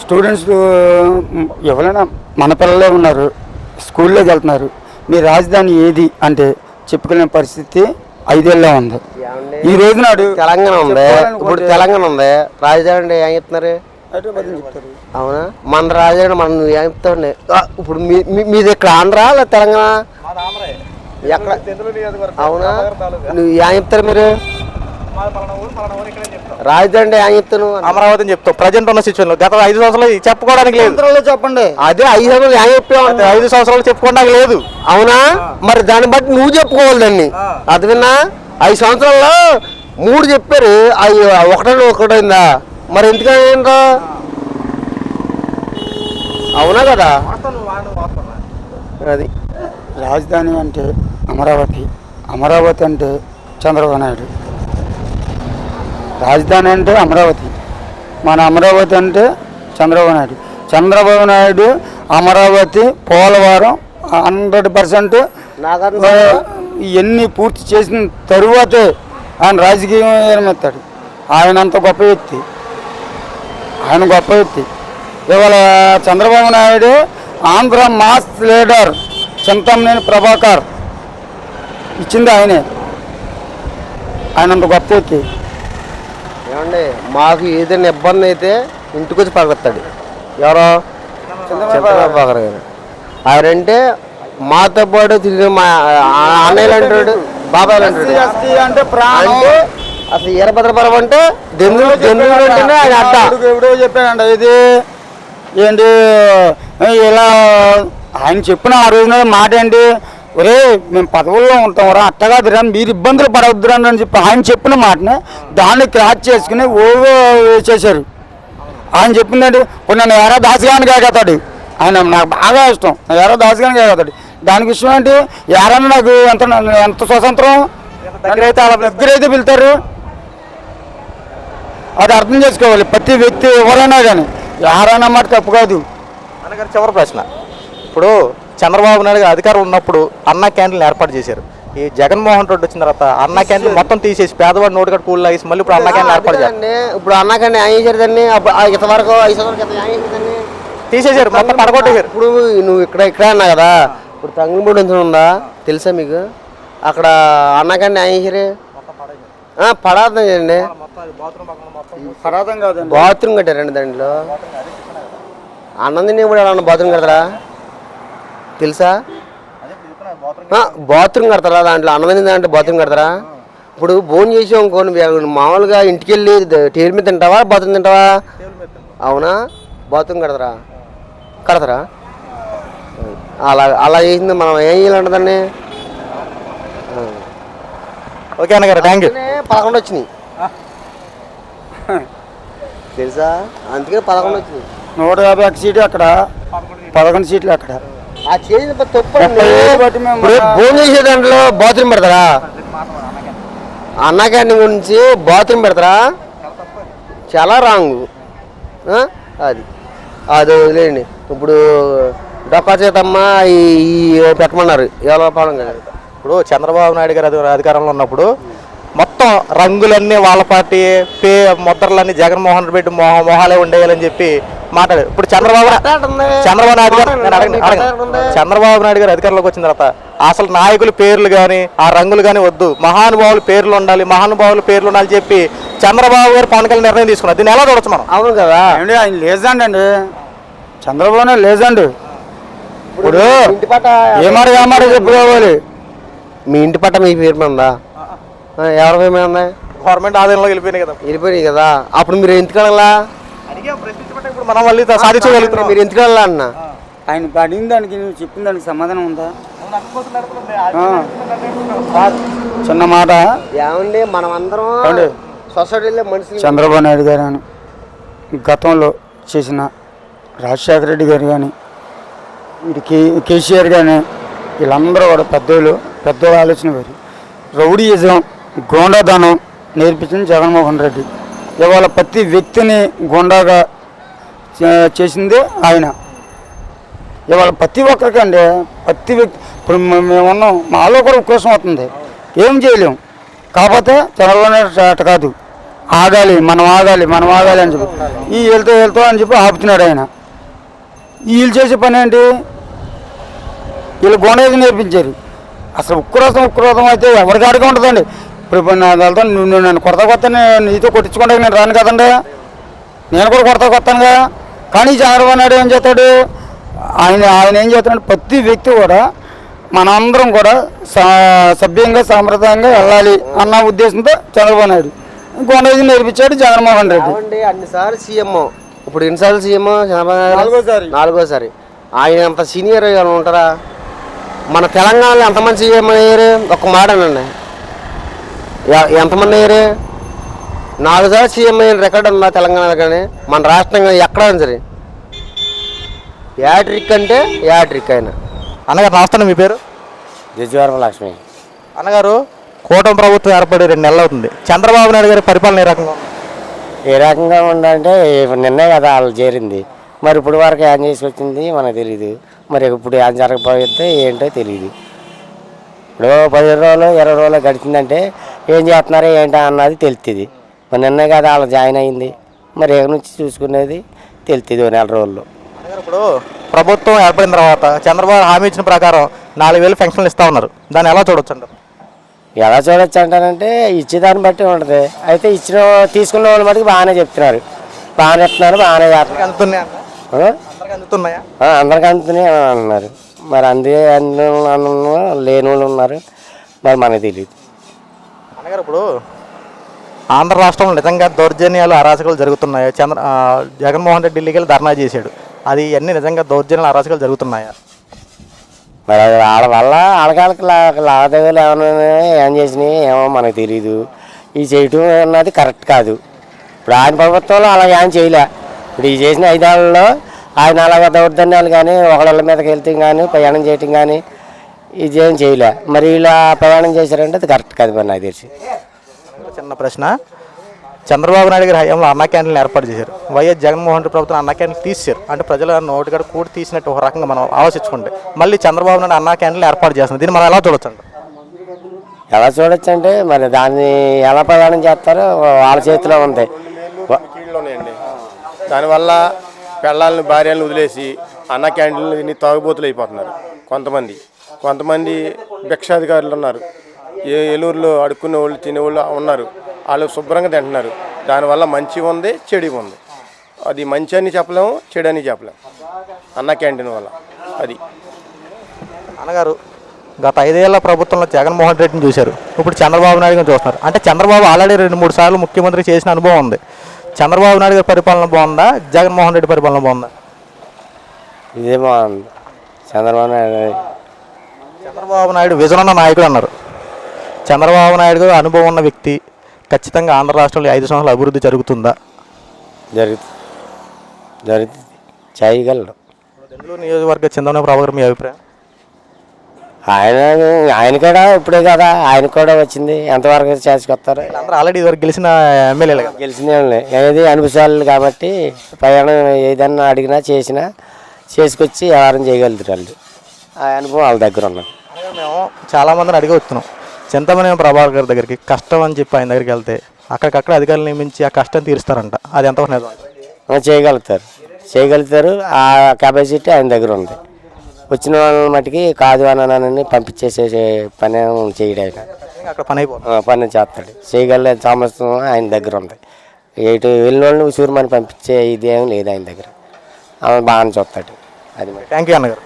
Students ఎవరైనా మన పిల్లలే ఉన్నారు, స్కూల్లోకి వెళ్తున్నారు. మీ రాజధాని ఏది అంటే చెప్పుకునే పరిస్థితి 5 ఏళ్ళలో ఉంది. ఈ రోజు నాడు తెలంగాణ ఉంది, ఇప్పుడు తెలంగాణ ఉంది, రాజధాని ఏం చెప్తున్నారు? అవునా? మన రాజధాని మనం ఏం చెప్తాండి? ఇప్పుడు మీది ఇక్కడ ఆంధ్ర లేదా తెలంగాణ? ఎక్కడ? అవునా? నువ్వు ఏం చెప్తారు మీరు? రాజధాని ఏం చెప్తాను? అమరావతి అని చెప్తావు. ప్రజెంట్ ఉన్న సిచ్యువేషన్ లో గత 5 సంవత్సరాలు చెప్పుకోవడానికి లేదు. చెప్పండి. అదే 5 సంవత్సరాలు ఏం చెప్పావు? 5 సంవత్సరాలు చెప్పుకోవడానికి లేదు. అవునా? మరి దాన్ని బట్టి నువ్వు చెప్పుకోవాలి దాన్ని. అది విన్నా 5 సంవత్సరాల్లో 3 చెప్పారు, అవి ఒకటైందా? మరి ఎందుకంటే అవునా కదా? అది రాజధాని అంటే అమరావతి, అమరావతి అంటే చంద్రబాబు నాయుడు. రాజధాని అంటే అమరావతి, మన అమరావతి అంటే చంద్రబాబు నాయుడు. చంద్రబాబు నాయుడు అమరావతి, పోలవరం 100% ఇవన్నీ పూర్తి చేసిన తరువాతే ఆయన రాజకీయం ఏర్మెత్తాడు. ఆయన అంత గొప్ప వ్యక్తి, ఆయన గొప్ప వ్యక్తి. ఇవాళ చంద్రబాబు నాయుడు ఆంధ్ర మాస్ లీడర్ చింతమనేని ప్రభాకర్ ఇచ్చింది ఆయనే. ఆయన అంత గొప్ప వ్యక్తి. ఏమండి, మాకు ఏదైనా ఇబ్బంది అయితే ఇంటికి వచ్చి పడగొస్తాడు. ఎవరో చంద్రబాబు గారు. ఆయనంటే మాతో పాటు తిరిగి మా అన్నయ్యలు అంటాడు, బాబాయ్లు అంటాడు. అంటే అసలు ఈరభద్రపురం అంటే అంటేనే ఆయన అడ్డ. ఎవడో చెప్పాడంట ఇది ఏంటి ఇలా ఆయన చెప్పిన ఆ రోజున మాట ఏంటి, ఒరే మేము పదవుల్లో ఉంటాం రా, అట్టగాదురా మీరు ఇబ్బందులు పడవద్దురా అని చెప్పి ఆయన చెప్పిన మాటని దాన్ని క్రాచ్ చేసుకుని ఓవో చేశారు. ఆయన చెప్పిందండి, ఇప్పుడు నన్ను ఎరా దాసగానికి ఎగతాడు, ఆయన నాకు బాగా ఇష్టం, ఎరా దాసగానికి ఎగతాడు. దానికి విషయం ఏంటి, ఎవరన్నా నాకు ఎంత స్వతంత్రం దగ్గరైతే పిలుతారు. అది అర్థం చేసుకోవాలి ప్రతి వ్యక్తి ఎవరైనా కానీ. ఎవరైనా మాట తప్పు కాదు. అన్నగారు చివరి ప్రశ్న, ఇప్పుడు చంద్రబాబు నాయుడు గారు అధికారం ఉన్నప్పుడు అన్నా క్యాంటీన్లు ఏర్పాటు చేశారు. ఈ జగన్మోహన్ రెడ్డి వచ్చిన తర్వాత అన్నా క్యాంటీన్ మొత్తం తీసేసి పేదవాడు నోటికట్ కూల్ వేసి మళ్ళీ ఇప్పుడు అన్నా క్యాంటీన్ ఏర్పాటు చేశారు. ఇప్పుడు అన్నా క్యాంటీన్ ఏం చేశారు దాన్ని? ఇంతవరకు 5 సంవత్సరాలు తీసేశారు, మొత్తం పడగొట్టేశారు. ఇప్పుడు నువ్వు ఇక్కడ అన్నా కదా, ఇప్పుడు తంగిపూడి ఉందా తెలుసా మీకు? అక్కడ అన్నా క్యాంటీన్ ఏం చేశారు? పడార్థం చేయండి, బాత్రూమ్ కట్టారండి. దాంట్లో అన్నం తినేప్పుడు అన్న బాత్రూమ్ కడతారా తెలుసా? బాత్రూమ్ కడతారా? దాంట్లో అన్నం తినే దాంట్లో బాత్రూమ్ కడతారా? ఇప్పుడు భోజనం చేసావు అనుకో, మామూలుగా ఇంటికి వెళ్ళి టేబుల్ మీద తింటావా, బాత్రూమ్ తింటావా? అవునా? బాత్రూమ్ కడతారా? అలా చేసింది మనం ఏం చేయాలంటుందండి. ఓకే అన్నగారు, థ్యాంక్ యూ. 11 వచ్చినాయి తెలుసా? అందుకే 11 వచ్చినాయి. 151 సీట్లు అక్కడ, 11 సీట్లు అక్కడ. ఆ చేసిన తప్పు. భోజనం చేసే దాంట్లో బాత్రూమ్ పెడతారా? అన్నా క్యాంటీన్ గురించి బాత్రూమ్ పెడతారా? చాలా రాంగ్. అది వదిలేండి. ఇప్పుడు డొక్కా చేతమ్మ ఈ పెట్టమన్నారు ఎవరో పాలన గారు. ఇప్పుడు చంద్రబాబు నాయుడు గారు అధికారంలో ఉన్నప్పుడు మొత్తం రంగులన్నీ వాళ్ళ పార్టీ, ముద్రలన్నీ జగన్మోహన్ రెడ్డి మొహాలే ఉండేయాలని చెప్పి మాట్లాడారు. ఇప్పుడు చంద్రబాబు నాయుడు గారు అధికారంలోకి వచ్చిన తర్వాత అసలు నాయకుల పేర్లు కానీ ఆ రంగులు కానీ వద్దు, మహానుభావుల పేర్లు ఉండాలి, మహానుభావుల పేర్లు ఉండాలి చెప్పి చంద్రబాబు గారు పవన్ కళ్యాణ్ నిర్ణయం తీసుకున్నారు. దీన్ని ఎలా చూడొచ్చు మనం? అవును కదా, ఆయన లేజెండ్ అండి, చంద్రబాబు లేజెండ్. ఇప్పుడు ఏమాట చెప్పుకోవాలి. మీ ఇంటి పట్ట మీ పేరు మీద ఉందా? ఎవరి పేరు మీద ఉందా? గవర్నమెంట్ ఆదాయంలో వెళ్ళిపోయినాయి కదా. అప్పుడు మీరు ఎందుకు అడగలా? ఇప్పుడు మనం మళ్ళీ సాధించగలుగుతున్నాం. మీరు ఎందుకు అడగలా అన్న? ఆయన అడిగిన దానికి నువ్వు చెప్పిన దానికి సమాధానం ఉందా? చిన్న మాట ఏమండి, మనం అందరం సొసైటీలో మనిషి. చంద్రబాబు నాయుడు గారు కానీ గతంలో చేసిన రాజశేఖర రెడ్డి గారు కానీ వీడి కేసీఆర్ కానీ వీళ్ళందరూ కూడా పెద్ద ఆలోచన వేరు. రౌడీయిజం, గోండాదనం నేర్పించింది జగన్మోహన్ రెడ్డి. ఇవాళ ప్రతి వ్యక్తిని గోండాగా చేసింది ఆయన. ఇవాళ ప్రతి ఒక్కరికి అండి, ప్రతి వ్యక్తి. ఇప్పుడు మేము ఉన్నాం, మాలో కూడా ఉక్రోషం అవుతుంది, ఏం చేయలేము. కాకపోతే చంద్రబాబు నాయుడు అట కాదు, ఆగాలి మనం ఆగాలి అని చెప్పి ఈ వెళ్తూ అని చెప్పి ఆపుతున్నాడు ఆయన. వీళ్ళు చేసే పని ఏంటి, వీళ్ళు గోండేది నేర్పించారు. అసలు ఉక్కురోధం అయితే ఎవరికాడిగా ఉంటుందండి. ఇప్పుడు నా వెళ్తాను, నువ్వు నన్ను కొత్త నీతో కొట్టించుకుంటే నేను రాను కదండి, నేను కూడా కొడతానుగా. కానీ చంద్రబాబు నాయుడు ఏం చేస్తాడు, ఆయన ఏం చేస్తాడు, ప్రతి వ్యక్తి కూడా మనందరం కూడా సభ్యంగా సాంప్రదాయంగా వెళ్ళాలి అన్న ఉద్దేశంతో చంద్రబాబు నాయుడు గోండేది నేర్పించాడు జగన్మోహన్ రెడ్డి. అన్నిసార్లు సీఎం, ఇప్పుడు ఎన్నిసార్లు సీఎం చంద్రబాబు నాయుడు? నాలుగోసారి. ఆయన అంత సీనియర్ ఉంటారా? మన తెలంగాణలో ఎంతమంది సీఎం అయ్యారు ఒక్క మాటనండి, ఎంతమంది అయ్యారు? 4 సార్లు సీఎం అయిన రికార్డు ఉందా తెలంగాణలో? కానీ మన రాష్ట్రంగా ఎక్కడైనా సరే యాట్రిక్ అంటే యాట్రిక్. ఆయన అన్నగారు నమస్తే, మీ పేరు? జజ్వారం లక్ష్మి. అన్నగారు, కూటమి ప్రభుత్వం ఏర్పడి 2 నెలలు అవుతుంది. చంద్రబాబు నాయుడు గారి పరిపాలన ఏ రకంగా ఉంది? ఏ రకంగా ఉందంటే నిన్నే కదా వాళ్ళు చేరింది, మరి ఇప్పుడు వరకు ఏం చేసి వచ్చింది మనకు తెలియదు. మరి ఇప్పుడు ఏం జరగబోయేది ఏంటో తెలియదు. ఇప్పుడు 10 రోజులు 20 రోజులు గడిచిందంటే ఏం చేస్తున్నారో ఏంటో అన్నది తెలుస్తుంది. మరి నిన్నే కదా వాళ్ళు జాయిన్ అయింది, మరి ఏ నుంచి చూసుకునేది తెలుస్తుంది 2 నెల రోజుల్లో. ఇప్పుడు ప్రభుత్వం ఏర్పడిన తర్వాత చంద్రబాబు హామీ ఇచ్చిన ప్రకారం 4,000 పెన్షన్లు ఇస్తా ఉన్నారు. దాన్ని ఎలా చూడొచ్చు అంటారు? ఎలా చూడొచ్చు అంటారంటే ఇచ్చేదాన్ని బట్టి ఉంటుంది. అయితే తీసుకున్న వాళ్ళు మటుకు బాగానే చెప్తున్నారు, బాగానే ఇస్తున్నారు, బాగానే చేస్తున్నారు. అందరికి అందుతున్నాయి అంటున్నారు. మరి లేని వాళ్ళు ఉన్నారు, మరి మనకు తెలియదు. అన్నగారు, ఇప్పుడు ఆంధ్ర రాష్ట్రంలో నిజంగా దౌర్జన్యాలు అరాచకాలు జరుగుతున్నాయా? జగన్మోహన్ రెడ్డి ఢిల్లీకి వెళ్ళి ధర్నా చేశాడు, అది అన్నీ నిజంగా దౌర్జన్యాలు అరాచకాలు జరుగుతున్నాయా? మరి వాళ్ళ వల్ల ఆడకాళ్ళకి లావాదేవీలు ఏమైనా ఏం చేసినాయి ఏమో మనకు తెలియదు. ఈ చేయటం అన్నది కరెక్ట్ కాదు. ఇప్పుడు ఆయన ప్రభుత్వంలో అలా ఏం చేయలే. ఇప్పుడు ఈ చేసిన 5 ఏళ్లలో ఆయన అలాగే దౌర్జన్యాలు కానీ ఒకళ్ళ మీదకి వెళ్తాం కానీ ప్రయాణం చేయటం కానీ ఇది ఏం చేయలే. మరి ఇలా ప్రయాణం చేశారంటే అది కరెక్ట్ కాదు మరి నాకు తెలిసి. చిన్న ప్రశ్న, చంద్రబాబు నాయుడు గారి హయాంలో అన్నా క్యాంటీన్లు ఏర్పాటు చేశారు. వైఎస్ జగన్మోహన్ రెడ్డి ప్రభుత్వం అన్నా క్యాంటీన్లు తీశారు. అంటే ప్రజల నోటికాడ కూడి తీసినట్టు ఒక రకంగా మనం ఆలోచించుకుంటే మళ్ళీ చంద్రబాబు నాయుడు అన్నా క్యాంటీన్లు ఏర్పాటు చేస్తున్నారు. దీన్ని మనం ఎలా చూడొచ్చు అంట? ఎలా చూడొచ్చు అంటే మరి దాన్ని ఎలా ప్రయాణం చేస్తారో వాళ్ళ చేతిలో ఉంది. దానివల్ల పిల్లల్ని భార్యలను వదిలేసి అన్న క్యాంటీన్లు తాగుబోతులు అయిపోతున్నారు. కొంతమంది భిక్షాధికారులు ఉన్నారు, ఏలూరులో అడుక్కునే వాళ్ళు తినేవాళ్ళు ఉన్నారు, వాళ్ళు శుభ్రంగా తింటున్నారు. దానివల్ల మంచి ఉంది, చెడు ఉంది. అది మంచి అని చెప్పలేము, చెడు అని చెప్పలేము అన్న క్యాంటీన్ వల్ల. అది అన్నగారు, గత 5 ఏళ్ల ప్రభుత్వంలో జగన్మోహన్ రెడ్డిని చూశారు, ఇప్పుడు చంద్రబాబు నాయుడు గారిని చూస్తున్నారు. అంటే చంద్రబాబు ఆల్రెడీ 2-3 సార్లు ముఖ్యమంత్రి చేసిన అనుభవం ఉంది. చంద్రబాబు నాయుడు గారి పరిపాలన బాగుందా, జగన్మోహన్ రెడ్డి పరిపాలన బాగుందా? ఇదే బాగుంది. చంద్రబాబు నాయుడు విజన్ ఉన్న నాయకుడు అన్నారు. చంద్రబాబు నాయుడు గారు అనుభవం ఉన్న వ్యక్తి. ఖచ్చితంగా ఆంధ్ర రాష్ట్రంలో 5 సంవత్సరాల అభివృద్ధి జరుగుతుందా? జరుగుతుంది, చేయగలరు. దెందులూరు నియోజకవర్గ చంద్రబాబు ప్రభాకర్ మీ అభిప్రాయం? ఆయన కూడా ఇప్పుడే కదా, ఆయన కూడా వచ్చింది, ఎంతవరకు చేసుకొస్తారు? అందరూ ఆల్రెడీ ఇదివరకు గెలిచిన ఎమ్మెల్యేలు కదా. గెలిచిన ఏది అనుభవాలు కాబట్టి ప్రయాణం ఏదన్నా అడిగినా చేసినా చేసుకొచ్చి వ్యవహారం చేయగలుగుతారు వాళ్ళు. ఆ అనుభవం వాళ్ళ దగ్గర ఉన్నది. మేము చాలామందిని అడిగి వస్తున్నాం, చింతమనే ప్రభాకర్ గారి దగ్గరికి కష్టం అని చెప్పి ఆయన దగ్గరికి వెళ్తే అక్కడికక్కడ అధికారులు నియమించి ఆ కష్టం తీరుస్తారంట. అది ఎంతవరకు నిజం? చేయగలుగుతారు. ఆ కెపాసిటీ ఆయన దగ్గర ఉంది. వచ్చిన వాళ్ళని మటుకి కాదు అని పంపించేసే పని చేయడం, అక్కడ పని చేస్తాడు, చేయగల సామర్థ్యం ఆయన దగ్గర ఉంది. ఎటు వెళ్ళిన వాళ్ళని ఉసూరుమని పంపించే ఇదేం లేదు ఆయన దగ్గర. ఆమె బాగానే చూస్తాడు. అది థ్యాంక్ యూ అన్నగారు.